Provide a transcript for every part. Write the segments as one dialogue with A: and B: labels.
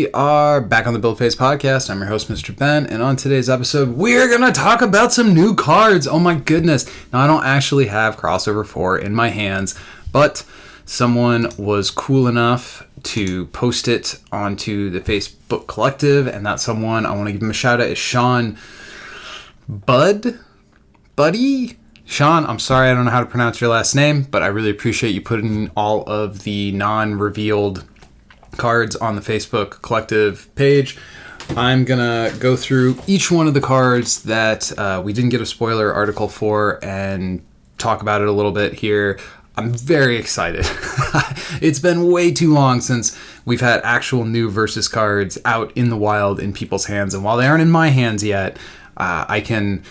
A: We are back on the Build Phase podcast. I'm your host, Mr. Ben, and on today's episode, we're going to talk about some new cards. Oh my goodness. Now, I don't actually have Crossover 4 in my hands, but someone was cool enough to post it onto the Facebook Collective, and that someone, I want to give him a shout out, is Sean Buddy? Sean, I'm sorry I don't know how to pronounce your last name, but I really appreciate you putting all of the non-revealed cards on the Facebook Collective page. I'm gonna go through each one of the cards that we didn't get a spoiler article for and talk about it a little bit here. I'm very excited. It's been way too long since we've had actual new Versus cards out in the wild in people's hands, and while they aren't in my hands yet, I can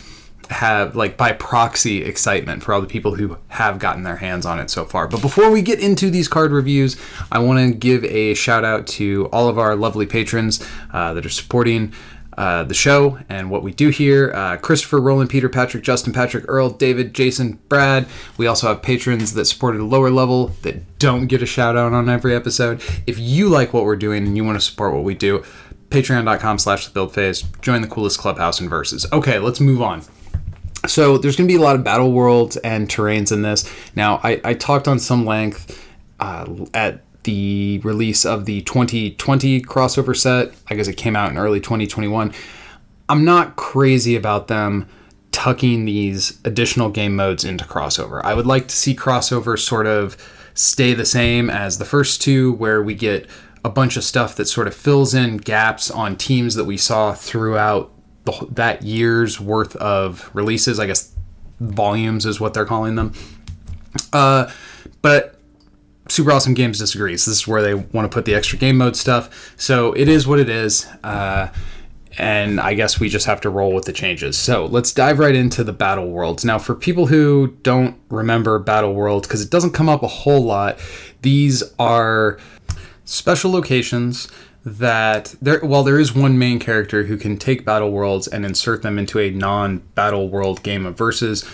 A: have, like, by proxy, excitement for all the people who have gotten their hands on it so far. But before we get into these card reviews, I want to give a shout out to all of our lovely patrons that are supporting the show and what we do here. Christopher, Roland, Peter, Patrick, Justin, Patrick, Earl, David, Jason, Brad. We also have patrons that support at a lower level that don't get a shout out on every episode. If you like what we're doing and you want to support what we do, patreon.com/thebuildphase. Join the coolest clubhouse in Versus. Okay, let's move on. So there's going to be a lot of battle worlds and terrains in this. Now, I talked on some length at the release of the 2020 crossover set. I guess it came out in early 2021. I'm not crazy about them tucking these additional game modes into crossover. I would like to see crossover sort of stay the same as the first two, where we get a bunch of stuff that sort of fills in gaps on teams that we saw throughout that year's worth of releases. I guess volumes is what they're calling them. But Super Awesome Games disagrees. This is where they want to put the extra game mode stuff. So it is what it is. And I guess we just have to roll with the changes. So let's dive right into the Battle Worlds. Now, for people who don't remember Battle World, because it doesn't come up a whole lot, these are special locations that there is one main character who can take battle worlds and insert them into a non-battle world game of Versus.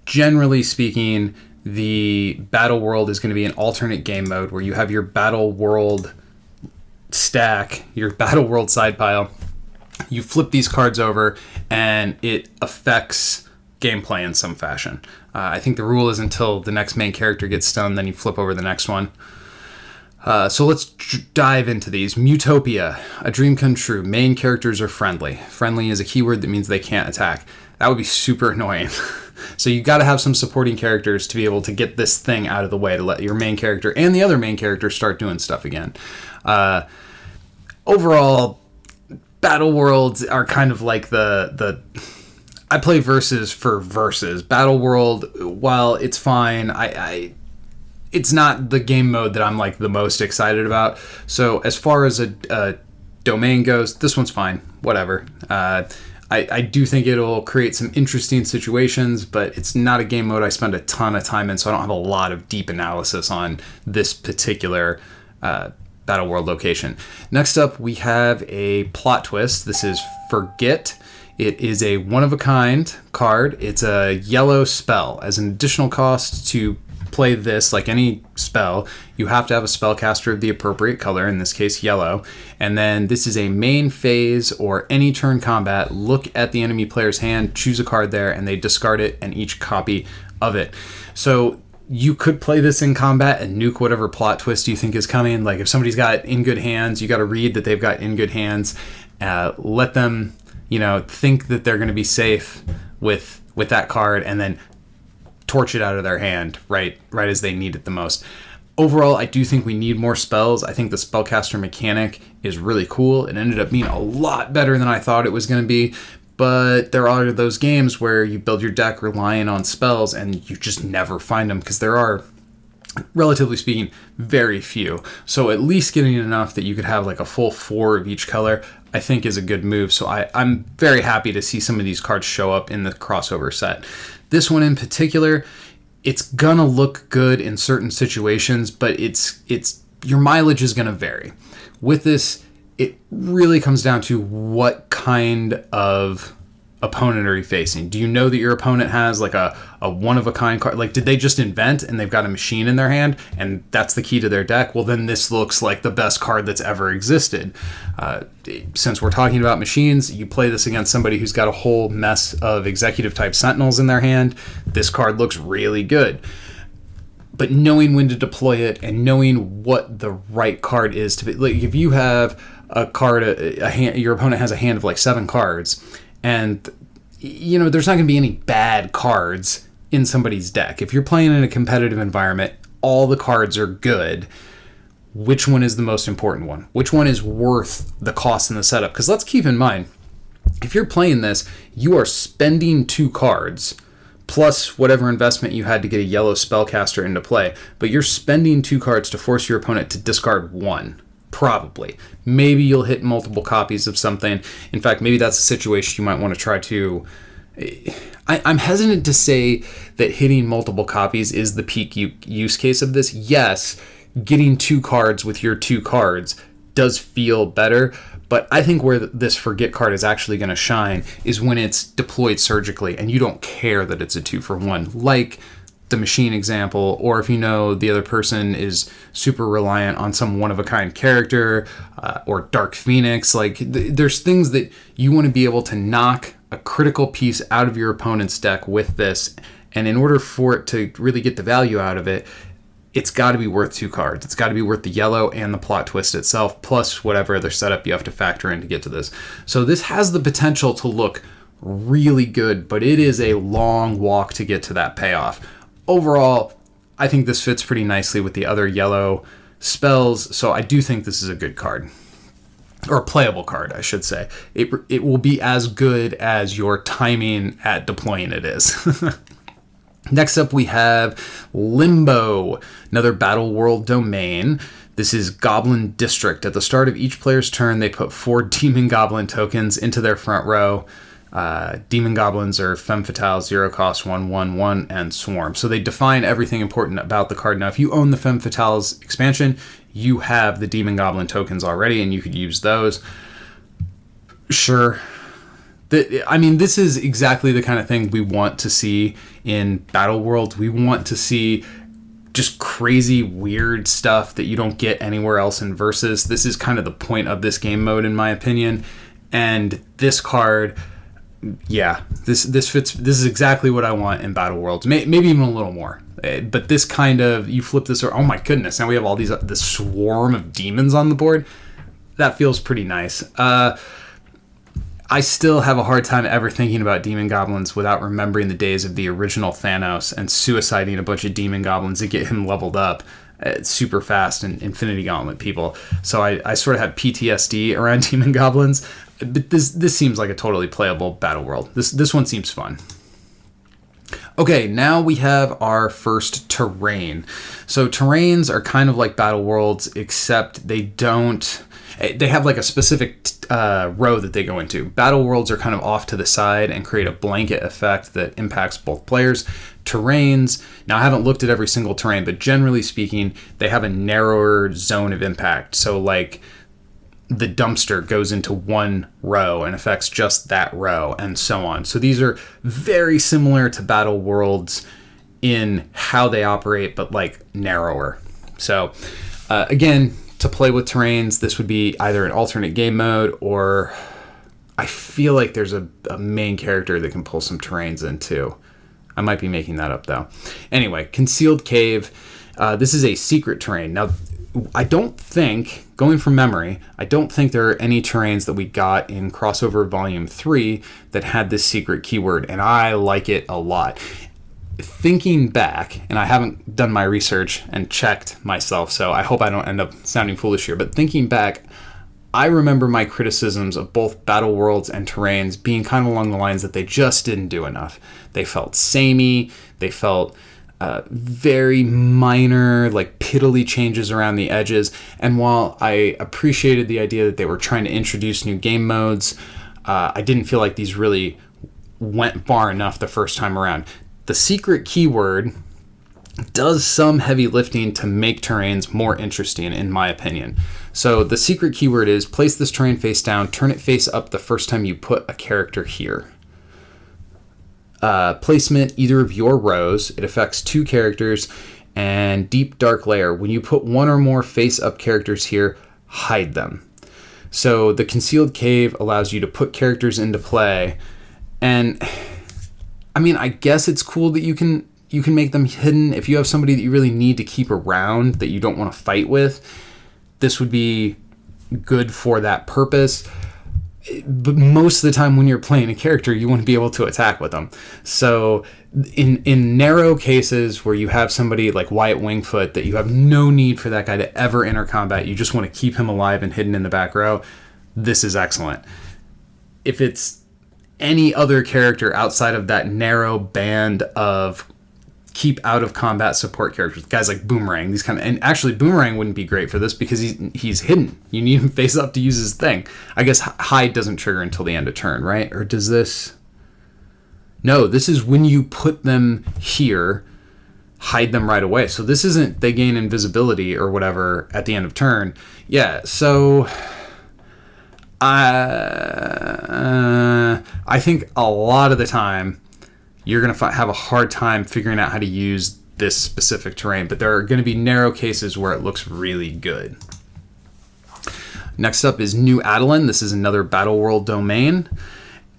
A: Generally speaking, the battle world is going to be an alternate game mode where you have your battle world stack, your battle world side pile. You flip these cards over and it affects gameplay in some fashion. I think the rule is until the next main character gets stunned, then you flip over the next one. So let's dive into these. Mutopia, a dream come true. Main characters are friendly. Friendly is a keyword that means they can't attack. That would be super annoying. So you got to have some supporting characters to be able to get this thing out of the way to let your main character and the other main character start doing stuff again. Overall, battle worlds are kind of like the I play Versus for Versus. Battle world, while it's fine, it's not the game mode that I'm like the most excited about. So as far as a domain goes, this one's fine. Whatever. I do think it'll create some interesting situations, but it's not a game mode I spend a ton of time in, so I don't have a lot of deep analysis on this particular battle world location. Next up, we have a plot twist. This is Forget. It is a one-of-a-kind card. It's a yellow spell. As an additional cost to play this, like any spell, you have to have a spellcaster of the appropriate color, in this case yellow, and then this is a main phase or any turn combat. Look at the enemy player's hand, choose a card there, and they discard it and each copy of it. So you could play this in combat and nuke whatever plot twist you think is coming. Like if somebody's got in good hands, you got to read that they've got in good hands. Let them, think that they're going to be safe with that card, and then torch it out of their hand right as they need it the most. Overall, I do think we need more spells. I think the spellcaster mechanic is really cool. It ended up being a lot better than I thought it was going to be, but there are those games where you build your deck relying on spells and you just never find them because there are, relatively speaking, very few. So at least getting enough that you could have like a full 4 of each color, I think is a good move. So I'm very happy to see some of these cards show up in the crossover set. This one in particular, it's gonna look good in certain situations, but it's your mileage is gonna vary. With this, it really comes down to what kind of opponent are you facing? Do you know that your opponent has like a one-of-a-kind card? Like, did they just invent and they've got a machine in their hand and that's the key to their deck? Well, then this looks like the best card that's ever existed. Since we're talking about machines, you play this against somebody who's got a whole mess of executive-type sentinels in their hand. This card looks really good. But knowing when to deploy it and knowing what the right card is to be, like if you have a card, a hand, your opponent has a hand of like 7 cards, and you know there's not going to be any bad cards in somebody's deck. If you're playing in a competitive environment, all the cards are good. Which one is the most important one? Which one is worth the cost in the setup? Because let's keep in mind, if you're playing this, you are spending 2 cards plus whatever investment you had to get a yellow spellcaster into play, but you're spending 2 cards to force your opponent to discard 1. Probably. Maybe you'll hit multiple copies of something. In fact, maybe that's a situation you might want to try to... I'm hesitant to say that hitting multiple copies is the peak use case of this. Yes, getting 2 cards with your 2 cards does feel better, but I think where this forget card is actually going to shine is when it's deployed surgically and you don't care that it's a 2-for-1, like the machine example, or if you know the other person is super reliant on some one-of-a-kind character, or Dark Phoenix. Like there's things that you want to be able to knock a critical piece out of your opponent's deck with this, and in order for it to really get the value out of it, it's got to be worth 2 cards. It's got to be worth the yellow and the plot twist itself, plus whatever other setup you have to factor in to get to this. So this has the potential to look really good, but it is a long walk to get to that payoff. Overall, I think this fits pretty nicely with the other yellow spells, so I do think this is a good card. Or a playable card, I should say. It will be as good as your timing at deploying it is. Next up, we have Limbo, another Battle World domain. This is Goblin District. At the start of each player's turn, they put 4 Demon Goblin tokens into their front row. Demon Goblins are Femme Fatale, 0 cost, 1/1/1, and Swarm. So they define everything important about the card. Now, if you own the Femme Fatales expansion, you have the Demon Goblin tokens already, and you could use those. Sure. This is exactly the kind of thing we want to see in Battle Worlds. We want to see just crazy, weird stuff that you don't get anywhere else in Versus. This is kind of the point of this game mode, in my opinion. And this card... yeah, this fits. This is exactly what I want in Battle Worlds. Maybe even a little more. But this kind of, you flip this, or oh my goodness, now we have all this swarm of demons on the board. That feels pretty nice. I still have a hard time ever thinking about Demon Goblins without remembering the days of the original Thanos and suiciding a bunch of Demon Goblins to get him leveled up super fast and Infinity Gauntlet people. So I sort of have PTSD around Demon Goblins. But this seems like a totally playable Battle World. This one seems fun. Okay, now we have our first terrain. So terrains are kind of like Battle Worlds, except they have like a specific row that they go into. Battle Worlds are kind of off to the side and create a blanket effect that impacts both players. Terrains, now I haven't looked at every single terrain, but generally speaking, they have a narrower zone of impact. So like the dumpster goes into one row and affects just that row, and so on. So these are very similar to Battle Worlds in how they operate, but like narrower. So again, to play with terrains, this would be either an alternate game mode, or I feel like there's a main character that can pull some terrains in too. I might be making that up though. Anyway, Concealed Cave. This is a secret terrain. Now, I don't think, going from memory, I don't think there are any terrains that we got in Crossover Volume 3 that had this secret keyword, and I like it a lot. Thinking back, and I haven't done my research and checked myself, so I hope I don't end up sounding foolish here, but thinking back, I remember my criticisms of both Battle Worlds and terrains being kind of along the lines that they just didn't do enough. They felt samey, they felt very minor, like piddly changes around the edges. And while I appreciated the idea that they were trying to introduce new game modes, I didn't feel like these really went far enough the first time around. The secret keyword does some heavy lifting to make terrains more interesting, in my opinion. So the secret keyword is place this terrain face down, turn it face up the first time you put a character here. Placement, either of your rows. It affects 2 characters. And Deep Dark Lair. When you put 1 or more face-up characters here, hide them. So the Concealed Cave allows you to put characters into play. And, I mean, I guess it's cool that you can make them hidden. If you have somebody that you really need to keep around that you don't want to fight with, this would be good for that purpose. But most of the time when you're playing a character, you want to be able to attack with them. So in narrow cases where you have somebody like Wyatt Wingfoot that you have no need for that guy to ever enter combat, you just want to keep him alive and hidden in the back row, this is excellent. If it's any other character outside of that narrow band of keep out of combat support characters, guys like Boomerang, these kind of, and actually Boomerang wouldn't be great for this because he's hidden. You need him face up to use his thing. I guess hide doesn't trigger until the end of turn, right? Or does this? No, this is when you put them here, hide them right away. So this isn't they gain invisibility or whatever at the end of turn. Yeah, so I think a lot of the time you're going to have a hard time figuring out how to use this specific terrain, but there are going to be narrow cases where it looks really good. Next up is New Adeline. This is another Battle World domain.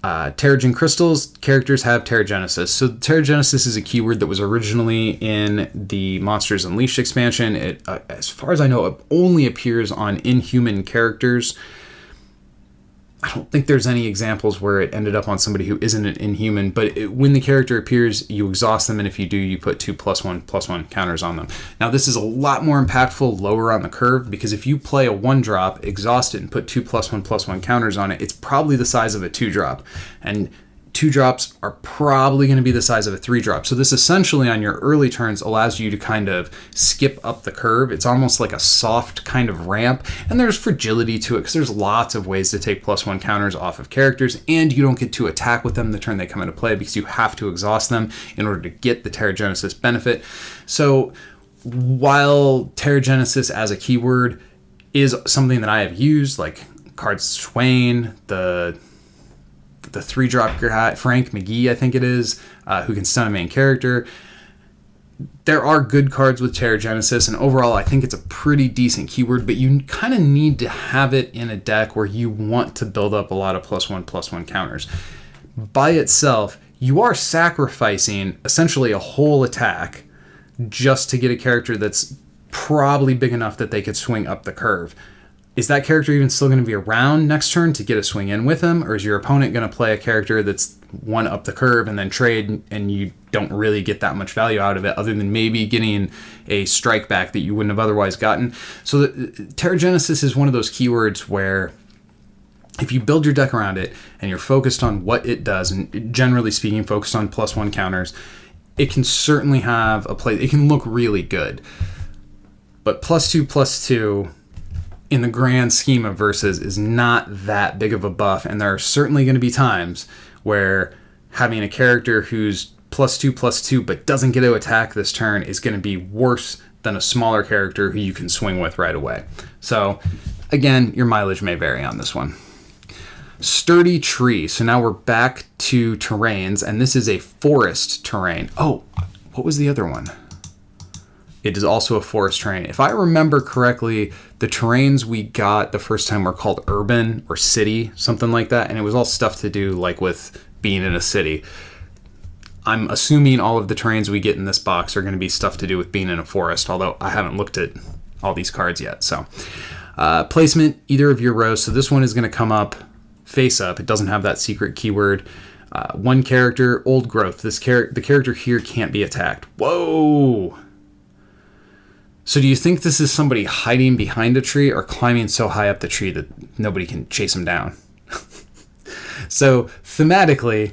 A: Terrigen Crystals, characters have Terrigenesis. So Terrigenesis is a keyword that was originally in the Monsters Unleashed expansion. It, as far as I know, it only appears on Inhuman characters. I don't think there's any examples where it ended up on somebody who isn't an Inhuman, but when the character appears, you exhaust them, and if you do, you put 2+1/+1 counters on them. Now, this is a lot more impactful lower on the curve, because if you play a 1-drop, exhaust it, and put 2+1/+1 counters on it, it's probably the size of a 2-drop, and 2-drops are probably going to be the size of a 3-drop. So this essentially on your early turns allows you to kind of skip up the curve. It's almost like a soft kind of ramp, and there's fragility to it because there's lots of ways to take +1 counters off of characters, and you don't get to attack with them the turn they come into play because you have to exhaust them in order to get the Terrigenesis benefit. So while Terrigenesis as a keyword is something that I have used, like Card Swain, the 3-drop guy, Frank McGee, I think it is, who can stun a main character. There are good cards with Terrigenesis, and overall I think it's a pretty decent keyword, but you kind of need to have it in a deck where you want to build up a lot of +1/+1 counters. By itself, you are sacrificing essentially a whole attack just to get a character that's probably big enough that they could swing up the curve. Is that character even still going to be around next turn to get a swing in with him? Or is your opponent going to play a character that's one up the curve and then trade, and you don't really get that much value out of it other than maybe getting a strike back that you wouldn't have otherwise gotten? So Terrigenesis is one of those keywords where if you build your deck around it and you're focused on what it does, and generally speaking focused on +1 counters, it can certainly have a play. It can look really good. But +2/+2... in the grand scheme of Versus is not that big of a buff, and there are certainly going to be times where having a character who's +2/+2 but doesn't get to attack this turn is going to be worse than a smaller character who you can swing with right away. So again, your mileage may vary on this one. Sturdy Tree. So now we're back to terrains, and this is a forest terrain. Oh, what was the other one? It is also a forest terrain. If I remember correctly, the terrains we got the first time were called urban or city, something like that, and it was all stuff to do like with being in a city. I'm assuming all of the terrains we get in this box are going to be stuff to do with being in a forest, although I haven't looked at all these cards yet. So placement, either of your rows. So this one is going to come up face up. It doesn't have that secret keyword. One character, Old Growth. The character here can't be attacked. Whoa! So do you think this is somebody hiding behind a tree or climbing so high up the tree that nobody can chase him down? So thematically,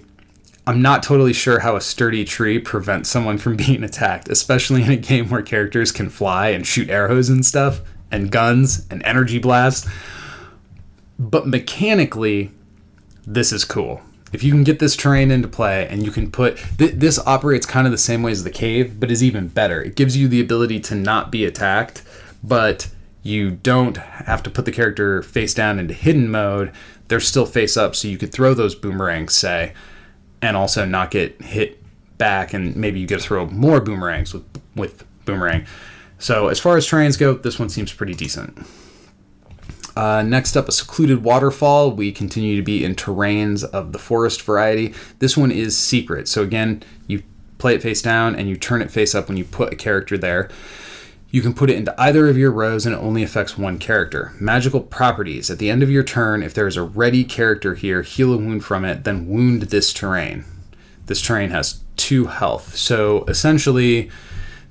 A: I'm not totally sure how a sturdy tree prevents someone from being attacked, especially in a game where characters can fly and shoot arrows and stuff, and guns and energy blasts. But mechanically, this is cool. If you can get this terrain into play and you can put... This operates kind of the same way as the cave, but is even better. It gives you the ability to not be attacked, but you don't have to put the character face down into hidden mode. They're still face up, so you could throw those boomerangs, say, and also not get hit back, and maybe you get to throw more boomerangs with boomerang. So as far as terrains go, this one seems pretty decent. Next up, a secluded waterfall. We continue to be in terrains of the forest variety. This one is secret. So again, you play it face down and you turn it face up when you put a character there. You can put it into either of your rows and it only affects one character. Magical properties. At the end of your turn, if there is a ready character here, heal a wound from it, then wound this terrain. This terrain has 2 health. So essentially,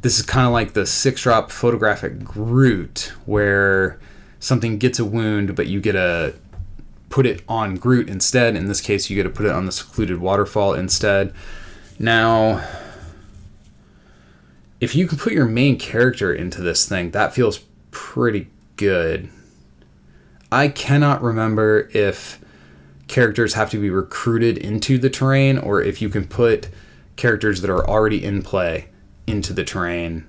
A: this is kind of like the 6-drop photographic Groot, where something gets a wound, but you get to put it on Groot instead. In this case, you get to put it on the secluded waterfall instead. Now, if you can put your main character into this thing, that feels pretty good. I cannot remember if characters have to be recruited into the terrain or if you can put characters that are already in play into the terrain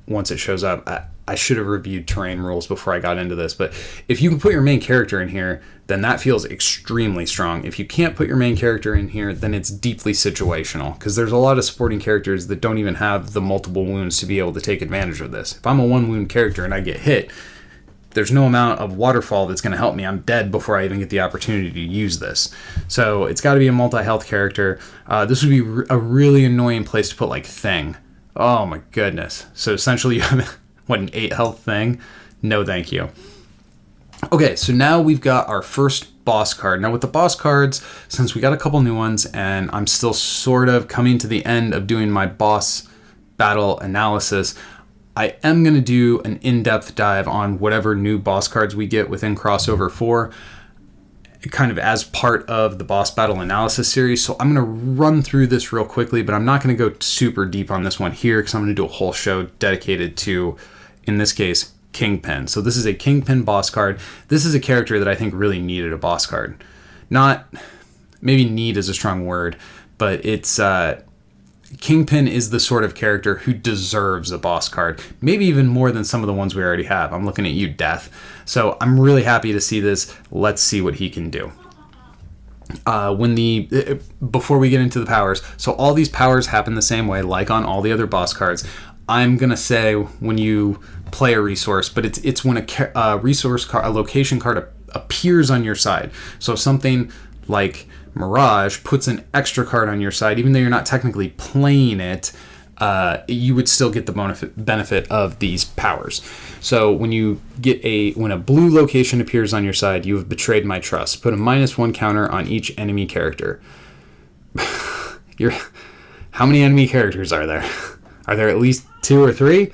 A: once it shows up. I should have reviewed terrain rules before I got into this, but if you can put your main character in here, then that feels extremely strong. If you can't put your main character in here, then it's deeply situational, because there's a lot of supporting characters that don't even have the multiple wounds to be able to take advantage of this. If I'm a 1-wound character and I get hit, there's no amount of waterfall that's going to help me. I'm dead before I even get the opportunity to use this. So it's got to be a multi-health character. This would be a really annoying place to put like Thing. Oh my goodness. So essentially you have an 8 health thing? No thank you. Okay, so now we've got our first boss card. Now with the boss cards, since we got a couple new ones and I'm still sort of coming to the end of doing my boss battle analysis, I am going to do an in-depth dive on whatever new boss cards we get within Crossover 4, kind of as part of the boss battle analysis series. So I'm going to run through this real quickly, but I'm not going to go super deep on this one here because I'm going to do a whole show dedicated to, in this case, Kingpin. So this is a Kingpin boss card. This is a character that I think really needed a boss card. Not, maybe need is a strong word, but it's, Kingpin is the sort of character who deserves a boss card, maybe even more than some of the ones we already have. I'm looking at you, Death. So I'm really happy to see this. Let's see what he can do. Before we get into the powers, so all these powers happen the same way, like on all the other boss cards. I'm gonna say when you play a resource, but it's when a resource card, a location card appears on your side. So something like Mirage puts an extra card on your side, even though you're not technically playing it, you would still get the benefit of these powers. So when a blue location appears on your side, you have betrayed my trust. Put a -1 counter on each enemy character. How many enemy characters are there? Are there at least 2 or 3?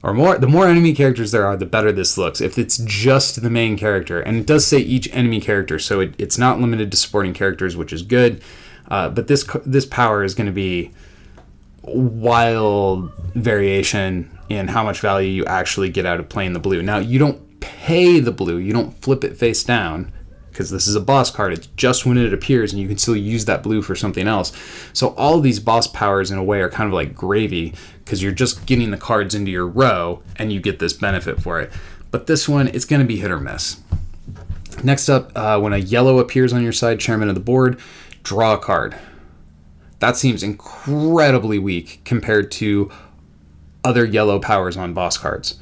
A: Or more? The more enemy characters there are, the better this looks. If it's just the main character, and it does say each enemy character, so it's not limited to supporting characters, which is good. But this power is going to be wild variation in how much value you actually get out of playing the blue. Now, you don't pay the blue. You don't flip it face down, because this is a boss card. It's just when it appears, and you can still use that blue for something else. So all of these boss powers, in a way, are kind of like gravy, because you're just getting the cards into your row, and you get this benefit for it. But this one, it's going to be hit or miss. Next up, when a yellow appears on your side, chairman of the board, draw a card. That seems incredibly weak compared to other yellow powers on boss cards.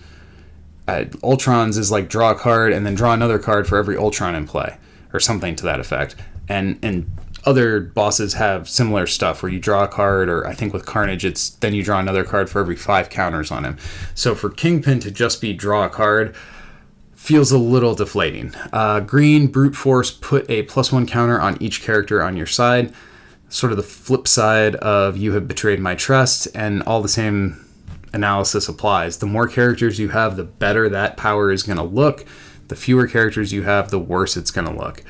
A: Ultron's is like draw a card and then draw another card for every Ultron in play, or something to that effect. And other bosses have similar stuff where you draw a card, or I think with Carnage, it's then you draw another card for every 5 counters on him. So for Kingpin to just be draw a card feels a little deflating. Green, brute force, put a +1 counter on each character on your side. Sort of the flip side of you have betrayed my trust, and all the same analysis applies. The more characters you have, the better that power is going to look. The fewer characters you have, the worse it's going to look.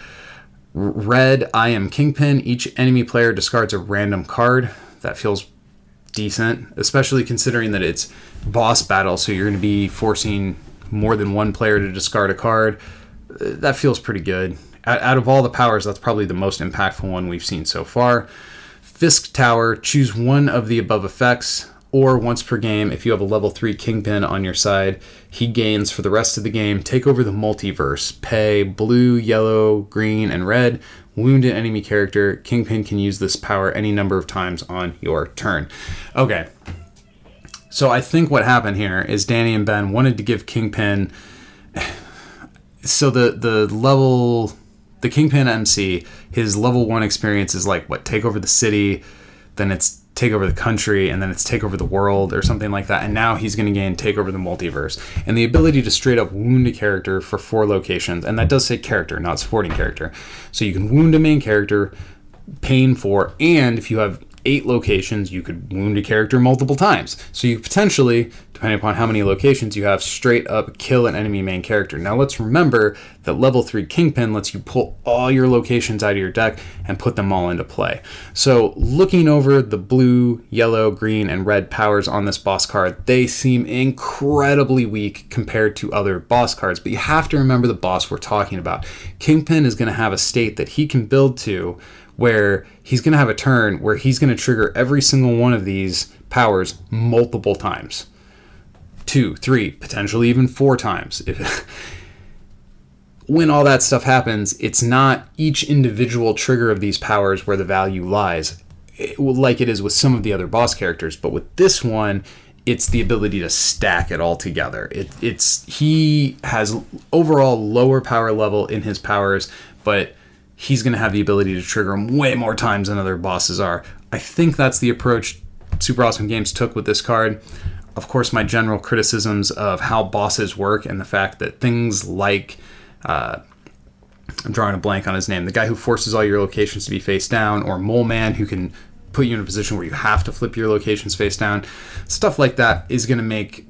A: Red, I am Kingpin. Each enemy player discards a random card. That feels decent, especially considering that it's boss battle, so you're going to be forcing more than one player to discard a card. That feels pretty good. Out of all the powers, that's probably the most impactful one we've seen so far. Fisk Tower, choose one of the above effects. or once per game, if you have a level 3 Kingpin on your side, he gains for the rest of the game, take over the multiverse, pay blue, yellow, green, and red, wound an enemy character. Kingpin can use this power any number of times on your turn. Okay, so I think what happened here is Danny and Ben wanted to give Kingpin... So the Kingpin MC, his level 1 experience is like, what, take over the city, then it's take over the country, and then it's take over the world or something like that. And now he's going to gain take over the multiverse. And the ability to straight up wound a character for 4 locations. And that does say character, not supporting character. So you can wound a main character, pain 4, and if you have 8 locations, you could wound a character multiple times. So you potentially, depending upon how many locations you have, straight up kill an enemy main character. Now let's remember that level 3 Kingpin lets you pull all your locations out of your deck and put them all into play. So looking over the blue, yellow, green, and red powers on this boss card, they seem incredibly weak compared to other boss cards. But you have to remember the boss we're talking about. Kingpin is going to have a state that he can build to where he's going to have a turn where he's going to trigger every single one of these powers multiple times. 2, 3, potentially even 4 times. When all that stuff happens, it's not each individual trigger of these powers where the value lies, like it is with some of the other boss characters. But with this one, it's the ability to stack it all together. He has overall lower power level in his powers, but he's going to have the ability to trigger them way more times than other bosses are. I think that's the approach Super Awesome Games took with this card. Of course, my general criticisms of how bosses work and the fact that things like... I'm drawing a blank on his name. The guy who forces all your locations to be face down, or Mole Man, who can put you in a position where you have to flip your locations face down. Stuff like that is going to make...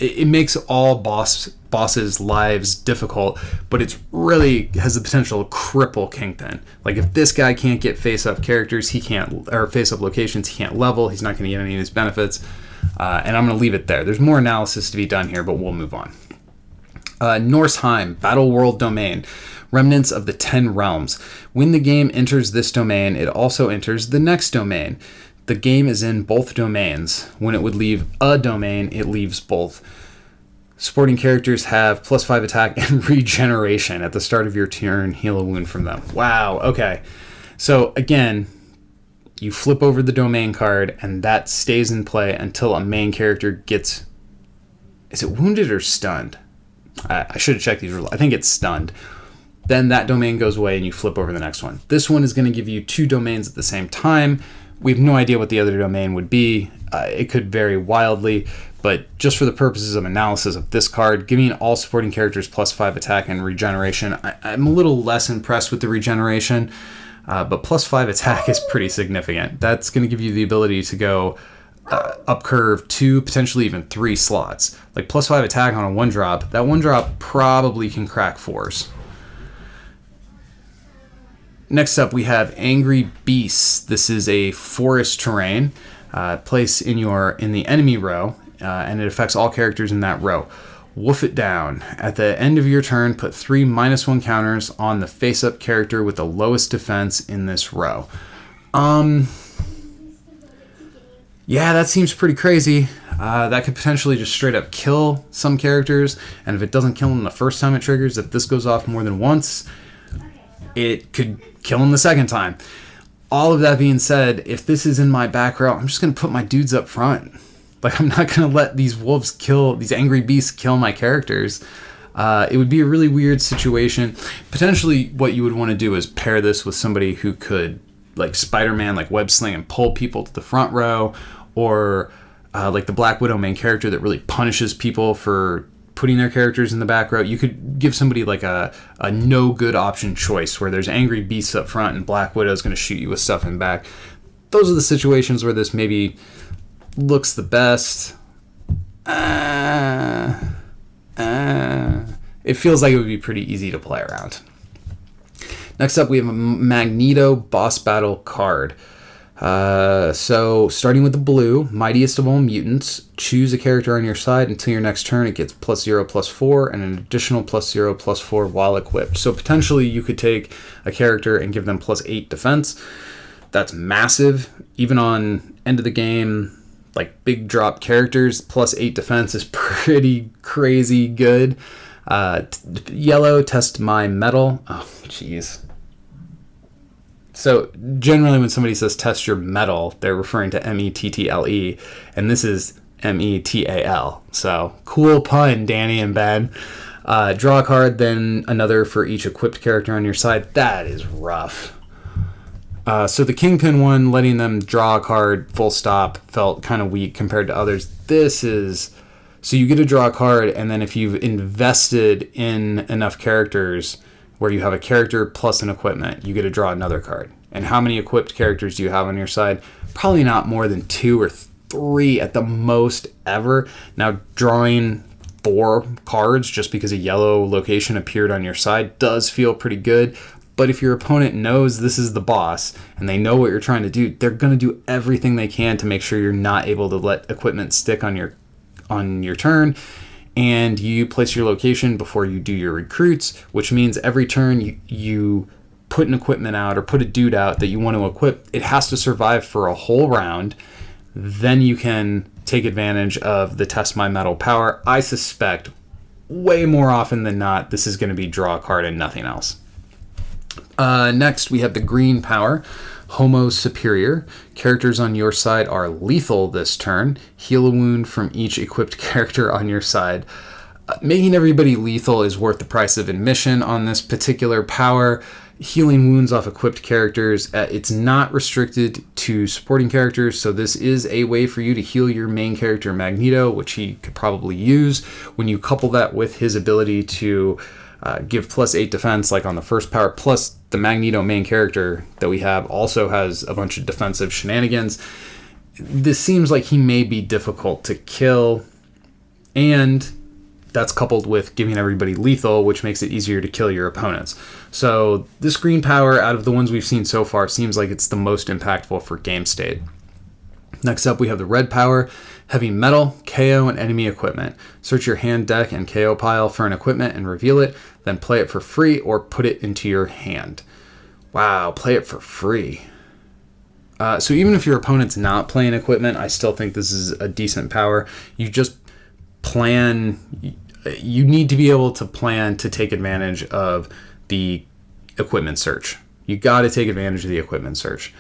A: It makes all bosses' lives difficult, but it's really has the potential to cripple Kingpin. Like, if this guy can't get face-up characters, he can't, or face-up locations, he can't level, he's not going to get any of his benefits. And I'm going to leave it there. There's more analysis to be done here, but we'll move on. Norseheim, Battle World Domain. Remnants of the 10 Realms. When the game enters this domain, it also enters the next domain. The game is in both domains. When it would leave a domain, it leaves both. Supporting characters have +5 attack and regeneration. At the start of your turn, heal a wound from them. Wow, okay. So again, you flip over the domain card, and that stays in play until a main character gets... Is it wounded or stunned? I should have checked these rules. I think it's stunned. Then that domain goes away, and you flip over the next one. This one is going to give you 2 domains at the same time. We have no idea what the other domain would be. It could vary wildly, but just for the purposes of analysis of this card, giving all supporting characters +5 attack and regeneration, I'm a little less impressed with the regeneration, but +5 attack is pretty significant. That's going to give you the ability to go up curve 2, potentially even 3 slots. Like +5 attack on a 1-drop, that 1-drop probably can crack 4s. Next up, we have Angry Beasts. This is a forest terrain. Place in the enemy row, and it affects all characters in that row. Wolf it down. At the end of your turn, put 3 -1 counters on the face-up character with the lowest defense in this row. Yeah, that seems pretty crazy. That could potentially just straight up kill some characters, and if it doesn't kill them the first time it triggers, if this goes off more than once, it could kill him the second time. All of that being said, if this is in my back row, I'm just going to put my dudes up front. Like, I'm not going to let these these angry beasts kill my characters. It would be a really weird situation. Potentially, what you would want to do is pair this with somebody who could, like Spider-Man, like web sling and pull people to the front row, or like the Black Widow main character that really punishes people for putting their characters in the back row. You could give somebody like a no good option choice where there's angry beasts up front and Black Widow's going to shoot you with stuff in back. Those are the situations where this maybe looks the best. It feels like it would be pretty easy to play around. Next up, we have a Magneto boss battle card. So starting with the blue, mightiest of all mutants, choose a character on your side. Until your next turn, it gets +0/+4 and an additional +0/+4 while equipped. So potentially you could take a character and give them +8 defense. That's massive. Even on end of the game, like big drop characters, plus 8 defense is pretty crazy good. Yellow, test my metal. Oh, jeez. So generally when somebody says test your metal, they're referring to METTLE, and this is METAL. So cool pun, Danny and Ben. Draw a card, then another for each equipped character on your side. That is rough. So the Kingpin one, letting them draw a card full stop, felt kind of weak compared to others. This is... So you get to draw a card, and then if you've invested in enough characters where you have a character plus an equipment, you get to draw another card. And how many equipped characters do you have on your side? Probably not more than 2 or 3 at the most ever. Now, drawing 4 cards just because a yellow location appeared on your side does feel pretty good. But if your opponent knows this is the boss and they know what you're trying to do, they're going to do everything they can to make sure you're not able to let equipment stick on your turn. And you place your location before you do your recruits, which means every turn you put an equipment out or put a dude out that you want to equip. It has to survive for a whole round. Then you can take advantage of the test my metal power. I suspect way more often than not, this is going to be draw a card and nothing else. Next, we have the green power, Homo Superior. Characters on your side are lethal this turn. Heal a wound from each equipped character on your side. Making everybody lethal is worth the price of admission on this particular power. Healing wounds off equipped characters. It's not restricted to supporting characters, so this is a way for you to heal your main character, Magneto, which he could probably use. When you couple that with his ability to give plus 8 defense, like on the first power, plus the Magneto main character that we have also has a bunch of defensive shenanigans. This seems like he may be difficult to kill, and that's coupled with giving everybody lethal, which makes it easier to kill your opponents. So this green power, out of the ones we've seen so far, seems like it's the most impactful for game state. Next up, we have the red power, heavy metal, KO, and enemy equipment. Search your hand, deck, and KO pile for an equipment and reveal it, then play it for free or put it into your hand. Wow, play it for free. So even if your opponent's not playing equipment, I still think this is a decent power. You just plan... You need to be able to plan to take advantage of the equipment search. You got to take advantage of the equipment search.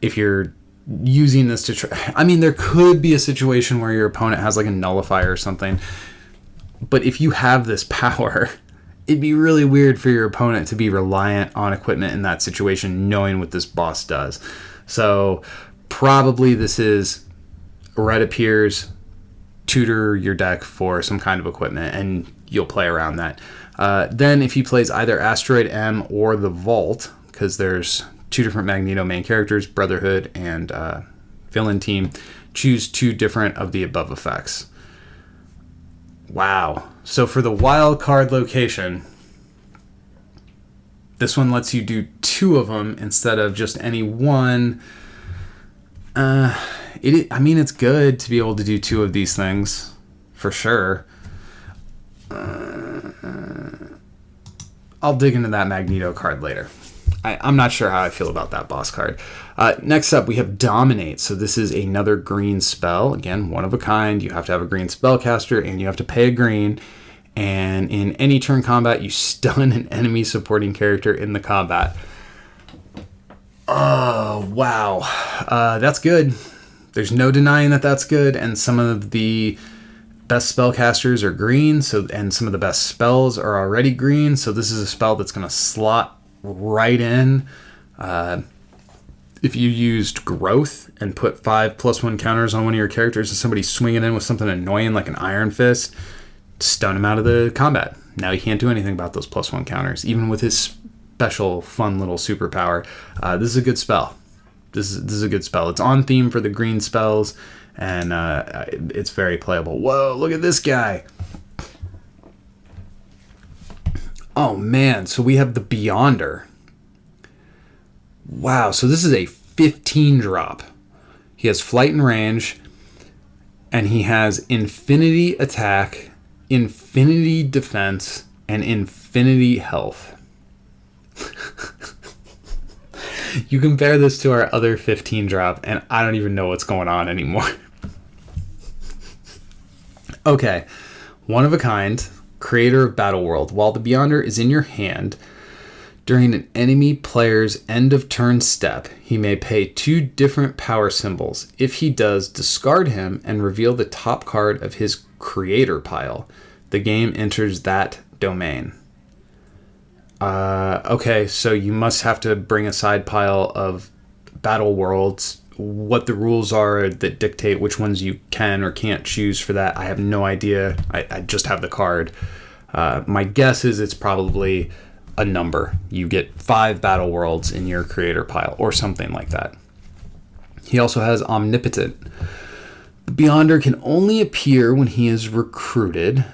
A: If you're using this to try... I mean, there could be a situation where your opponent has like a nullifier or something. But if you have this power, it'd be really weird for your opponent to be reliant on equipment in that situation, knowing what this boss does. So probably this is red appears, tutor your deck for some kind of equipment, and you'll play around that. Then if he plays either Asteroid M or the Vault, because there's 2 different Magneto main characters, Brotherhood and Villain Team, choose 2 different of the above effects. Wow. So for the wild card location, this one lets you do 2 of them instead of just any one. It's good to be able to do 2 of these things, for sure. I'll dig into that Magneto card later. I'm not sure how I feel about that boss card. Next up, we have Dominate. So this is another green spell. Again, one of a kind. You have to have a green spellcaster, and you have to pay a green. And in any turn combat, you stun an enemy supporting character in the combat. Oh, wow. That's good. There's no denying that that's good. And some of the best spellcasters are green, and some of the best spells are already green. So this is a spell that's going to slot right in. If you used Growth and put 5+1 counters on one of your characters and somebody's swinging in with something annoying like an Iron Fist, stun him out of the combat. Now he can't do anything about those +1 counters, even with his special fun little superpower. This is a good spell. This is a good spell. It's on theme for the green spells, and it's very playable. Whoa, look at this guy. Oh, man. So we have the Beyonder. Wow. So this is a 15 drop. He has flight and range, and he has infinity attack, infinity defense, and infinity health. You compare this to our other 15 drop, and I don't even know what's going on anymore. Okay. One of a kind, creator of Battle World. While the Beyonder is in your hand, during an enemy player's end of turn step, he may pay 2 different power symbols. If he does, discard him and reveal the top card of his creator pile. The game enters that domain. Okay, so you must have to bring a side pile of Battle Worlds. What the rules are that dictate which ones you can or can't choose for that, I have no idea. I just have the card. My guess is it's probably a number. You get 5 Battle Worlds in your creator pile or something like that. He also has Omnipotent. The Beyonder can only appear when he is recruited.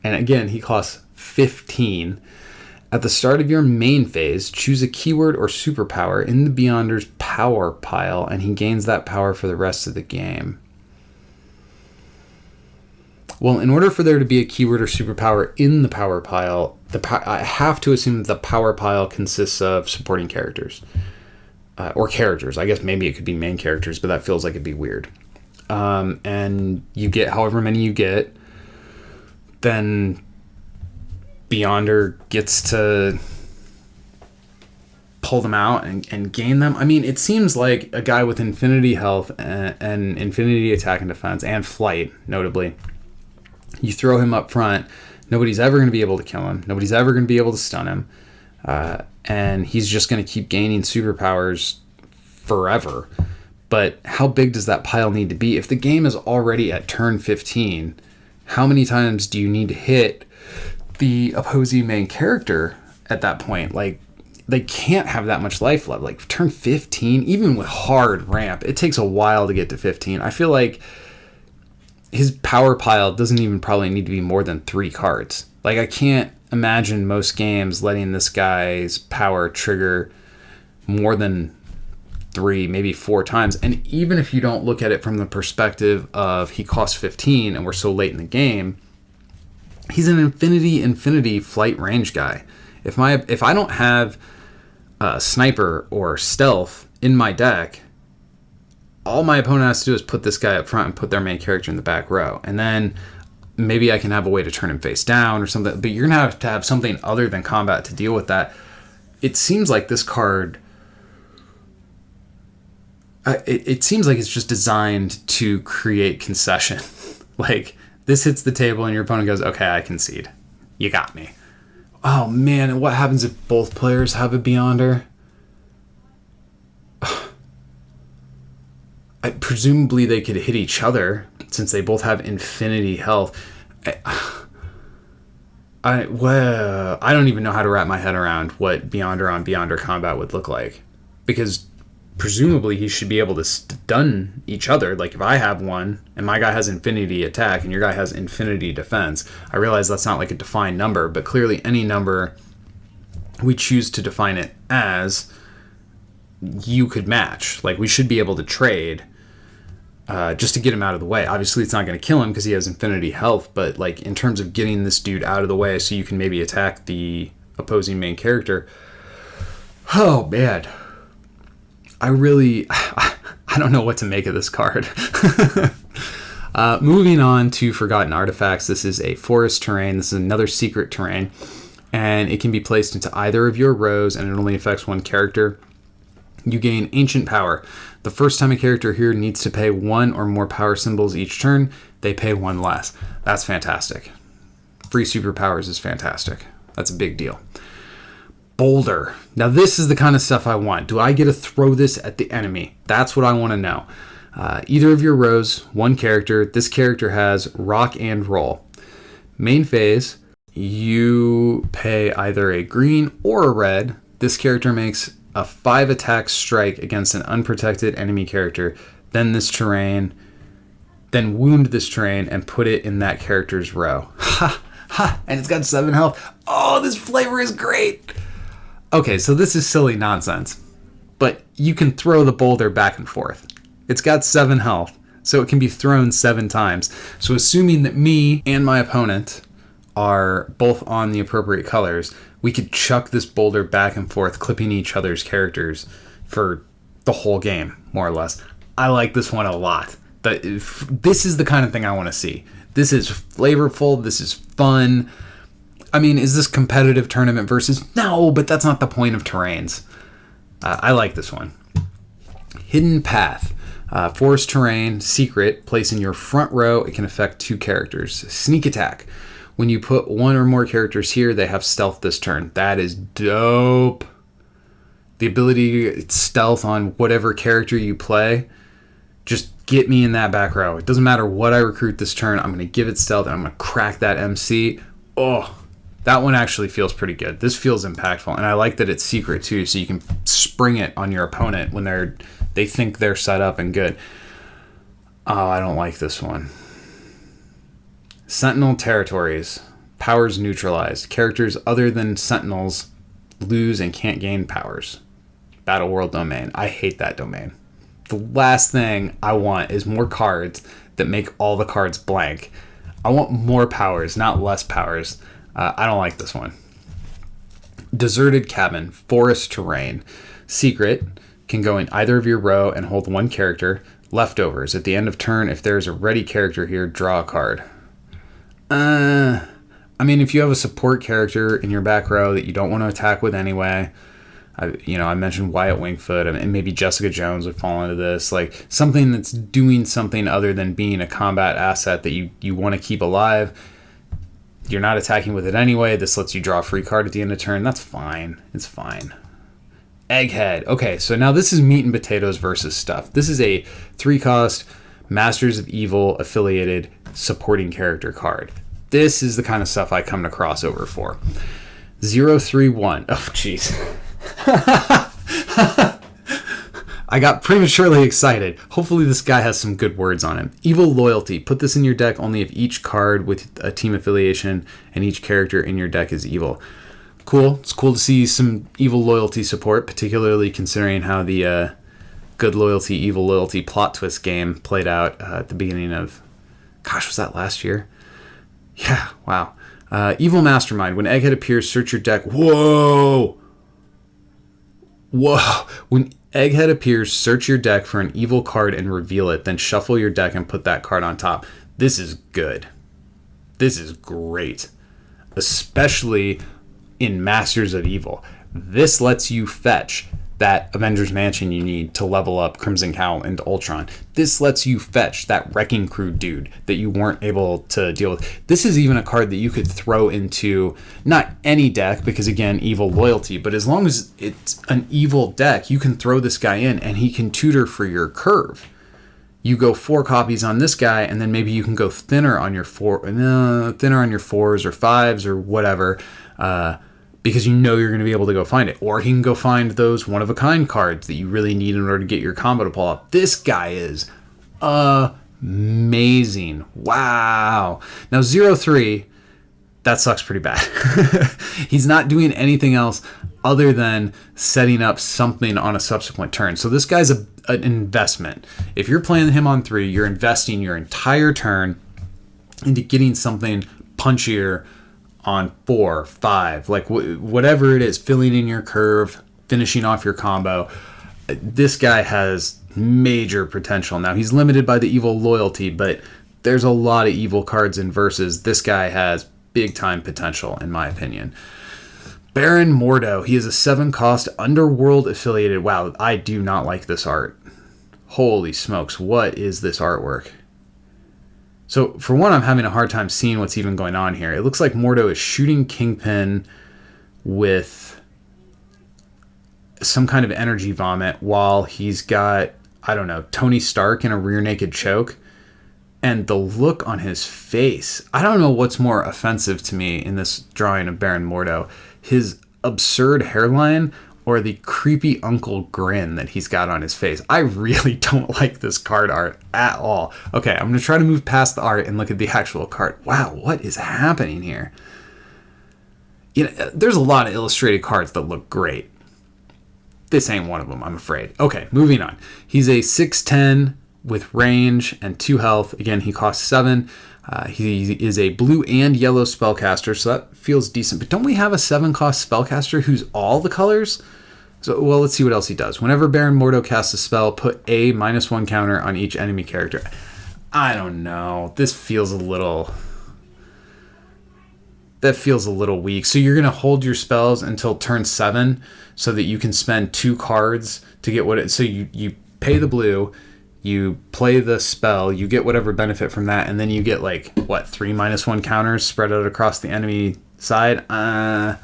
A: And again, he costs 15. At the start of your main phase, choose a keyword or superpower in the Beyonder's power pile, and he gains that power for the rest of the game. Well, in order for there to be a keyword or superpower in the power pile, I have to assume that the power pile consists of supporting characters. Or characters. I guess maybe it could be main characters, but that feels like it'd be weird. And you get however many you get, then Beyonder gets to pull them out and gain them. I mean, it seems like a guy with infinity health and infinity attack and defense and flight, notably. You throw him up front, nobody's ever going to be able to kill him. Nobody's ever going to be able to stun him. And he's just going to keep gaining superpowers forever. But how big does that pile need to be? If the game is already at turn 15, how many times do you need to hit the opposing main character at that point? Like, they can't have that much life left. Like, turn 15, even with hard ramp, it takes a while to get to 15. I feel like his power pile doesn't even probably need to be more than 3 cards. Like, I can't imagine most games letting this guy's power trigger more than 3, maybe 4 times. And even if you don't look at it from the perspective of he costs 15 and we're so late in the game, he's an infinity flight range guy. If I don't have sniper or stealth in my deck, all my opponent has to do is put this guy up front and put their main character in the back row. And then maybe I can have a way to turn him face down or something. But you're going to have something other than combat to deal with that. It seems like this card... It seems like it's just designed to create concession. Like, this hits the table and your opponent goes, okay, I concede. You got me. Oh, man, and what happens if both players have a Beyonder? Presumably they could hit each other since they both have infinity health. I don't even know how to wrap my head around what Beyonder on Beyonder combat would look like. Because presumably he should be able to stun each other. Like, if I have one and my guy has infinity attack and your guy has infinity defense, I realize that's not like a defined number, but clearly any number we choose to define it as, you could match. Like, we should be able to trade just to get him out of the way. Obviously it's not going to kill him because he has infinity health, but like in terms of getting this dude out of the way so you can maybe attack the opposing main character. Oh man, I don't know what to make of this card. Moving on to Forgotten Artifacts. This is a forest terrain. This is another secret terrain, and it can be placed into either of your rows, and it only affects one character. You gain Ancient Power. The first time a character here needs to pay 1 or more power symbols each turn, they pay 1 less. That's fantastic. Free superpowers is fantastic. That's a big deal. Boulder. Now this is the kind of stuff I want. Do I get to throw this at the enemy? That's what I want to know. Either of your rows, one character. This character has Rock and Roll. Main phase, you pay either a green or a red. This character makes a 5 attack strike against an unprotected enemy character. Then wound this terrain and put it in that character's row. Ha! Ha! And it's got 7 health. Oh, this flavor is great! Okay, so this is silly nonsense, but you can throw the boulder back and forth. It's got 7 health, so it can be thrown 7 times. So assuming that me and my opponent are both on the appropriate colors, we could chuck this boulder back and forth, clipping each other's characters for the whole game, more or less. I like this one a lot. This is the kind of thing I want to see. This is flavorful. This is fun. I mean, is this competitive tournament versus? No, but that's not the point of terrains. I like this one. Hidden Path. Forest terrain, secret, place in your front row. It can affect 2 characters. Sneak attack. When you put 1 or more characters here, they have stealth this turn. That is dope. The ability to stealth on whatever character you play. Just get me in that back row. It doesn't matter what I recruit this turn. I'm going to give it stealth and I'm going to crack that MC. Oh, that one actually feels pretty good. This feels impactful. And I like that it's secret too, so you can spring it on your opponent when they think they're set up and good. Oh, I don't like this one. Sentinel territories. Powers neutralized. Characters other than Sentinels lose and can't gain powers. Battle World domain. I hate that domain. The last thing I want is more cards that make all the cards blank. I want more powers, not less powers. I don't like this one. Deserted cabin. Forest terrain. Secret. Can go in either of your row and hold 1 character. Leftovers. At the end of turn, if there's a ready character here, draw a card. I mean, if you have a support character in your back row that you don't want to attack with anyway, I mentioned Wyatt Wingfoot, and maybe Jessica Jones would fall into this. Like, something that's doing something other than being a combat asset that you want to keep alive. You're not attacking with it anyway. This lets you draw a free card at the end of turn. That's fine. It's fine. Egghead. Okay, so now this is meat and potatoes versus stuff. This is a 3-cost Masters of Evil affiliated supporting character card. This is the kind of stuff I come to crossover for. 031. Oh, jeez. I got prematurely excited. Hopefully this guy has some good words on him. Evil Loyalty. Put this in your deck only if each card with a team affiliation and each character in your deck is evil. Cool. It's cool to see some evil loyalty support, particularly considering how the good loyalty, evil loyalty plot twist game played out at the beginning of... Gosh, was that last year? Yeah, wow. Evil Mastermind. When Egghead appears, search your deck. Whoa! When Egghead appears, search your deck for an evil card and reveal it. Then shuffle your deck and put that card on top. This is good. This is great. Especially in Masters of Evil. This lets you fetch that Avengers Mansion you need to level up Crimson Cowl into Ultron. This lets you fetch that Wrecking Crew dude that you weren't able to deal with. This is even a card that you could throw into not any deck, because again, evil loyalty, but as long as it's an evil deck, you can throw this guy in and he can tutor for your curve. You go 4 copies on this guy, and then maybe you can go thinner on your 4s or 5s or whatever, because you know you're going to be able to go find it. Or he can go find those one-of-a-kind cards that you really need in order to get your combo to pull up. This guy is amazing. Wow. Now, 0-3, that sucks pretty bad. He's not doing anything else other than setting up something on a subsequent turn. So this guy's an investment. If you're playing him on 3, you're investing your entire turn into getting something punchier on 4, 5, like whatever it is, filling in your curve, finishing off your combo. This guy has major potential. Now, he's limited by the evil loyalty, but there's a lot of evil cards in Versus. This guy has big time potential, in my opinion. Baron Mordo. He is a 7-cost Underworld affiliated. Wow, I do not like this art. Holy smokes, what is this artwork? So, for one, I'm having a hard time seeing what's even going on here. It looks like Mordo is shooting Kingpin with some kind of energy vomit while he's got, I don't know, Tony Stark in a rear naked choke. And the look on his face, I don't know what's more offensive to me in this drawing of Baron Mordo. His absurd hairline or the creepy uncle grin that he's got on his face. I really don't like this card art at all. Okay, I'm going to try to move past the art and look at the actual card. Wow, what is happening here? You know, there's a lot of illustrated cards that look great. This ain't one of them, I'm afraid. Okay, moving on. He's a 6'10", with range and 2 health. Again, he costs 7. He is a blue and yellow spellcaster, so that feels decent. But don't we have a 7-cost spellcaster who's all the colors? So, well, let's see what else he does. Whenever Baron Mordo casts a spell, put a -1 counter on each enemy character. I don't know. This feels a little... That feels a little weak. So you're going to hold your spells until turn 7 so that you can spend 2 cards to get what it... So you pay the blue, you play the spell, you get whatever benefit from that, and then you get like, what, 3 -1 counters spread out across the enemy side? I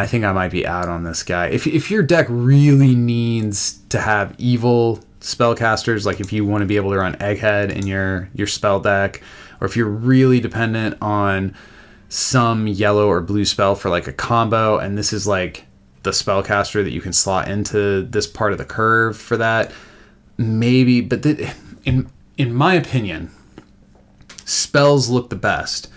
A: think I might be out on this guy. If your deck really needs to have evil spellcasters, like if you want to be able to run Egghead in your spell deck, or if you're really dependent on some yellow or blue spell for like a combo, and this is like the spellcaster that you can slot into this part of the curve for that, maybe. But in my opinion, spells look the best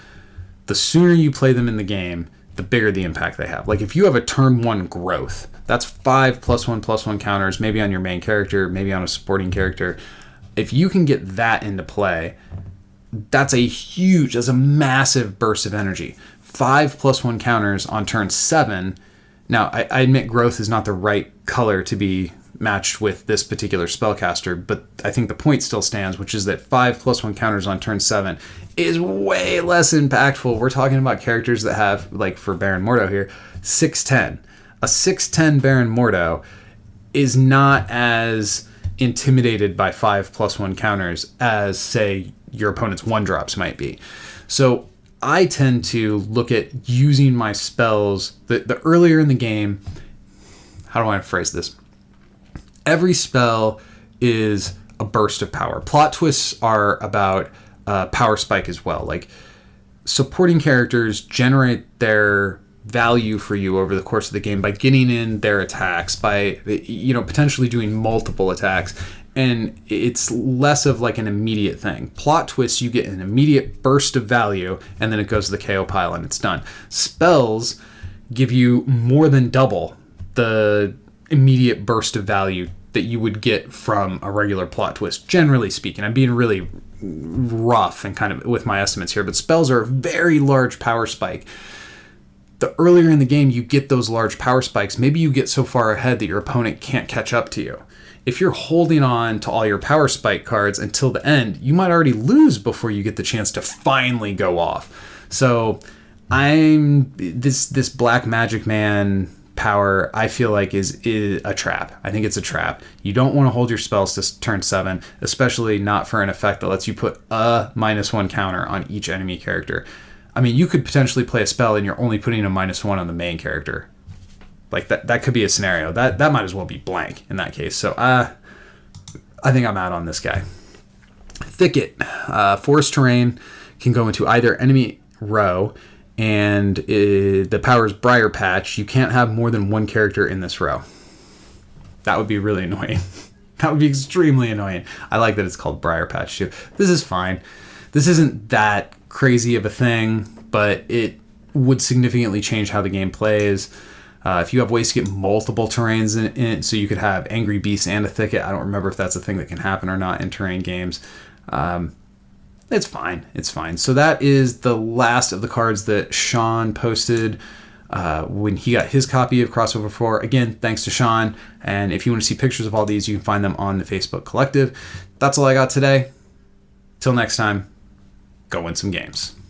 A: the sooner you play them in the game, the bigger the impact they have. Like if you have a turn 1 growth, that's 5 +1/+1 counters, maybe on your main character, maybe on a supporting character. If you can get that into play, that's a massive burst of energy. 5 +1 counters on turn 7. Now, I admit growth is not the right color to be matched with this particular spellcaster, but I think the point still stands, which is that 5 +1 counters on turn 7 is way less impactful. We're talking about characters that have, like for Baron Mordo here, 6/10. A 6/10 Baron Mordo is not as intimidated by 5 +1 counters as, say, your opponent's 1-drops might be. So I tend to look at using my spells the earlier in the game. How do I phrase this? Every spell is a burst of power. Plot twists are about power spike as well. Like supporting characters generate their value for you over the course of the game by getting in their attacks, by potentially doing multiple attacks, and it's less of like an immediate thing. Plot twists, you get an immediate burst of value and then it goes to the KO pile and it's done. Spells give you more than double the immediate burst of value that you would get from a regular plot twist, generally speaking. I'm being really rough and kind of with my estimates here, but spells are a very large power spike. The earlier in the game you get those large power spikes, maybe you get so far ahead that your opponent can't catch up to you. If you're holding on to all your power spike cards until the end, you might already lose before you get the chance to finally go off. So this Black Magic Man power, I feel like is a trap. I think it's a trap. You don't want to hold your spells to turn 7, especially not for an effect that lets you put a -1 counter on each enemy character. I mean, you could potentially play a spell and you're only putting a -1 on the main character. Like that could be a scenario. That might as well be blank in that case. So I think I'm out on this guy. Thicket. Forest terrain can go into either enemy row, and the power is Briar Patch. You can't have more than 1 character in this row. That would be really annoying. That would be extremely annoying. I like that it's called Briar Patch too. This is fine. This isn't that crazy of a thing, but it would significantly change how the game plays. If you have ways to get multiple terrains in it, so you could have Angry Beasts and a Thicket. I don't remember if that's a thing that can happen or not in terrain games. It's fine. It's fine. So that is the last of the cards that Sean posted when he got his copy of Crossover 4. Again, thanks to Sean. And if you want to see pictures of all these, you can find them on the Facebook Collective. That's all I got today. Till next time, go win some games.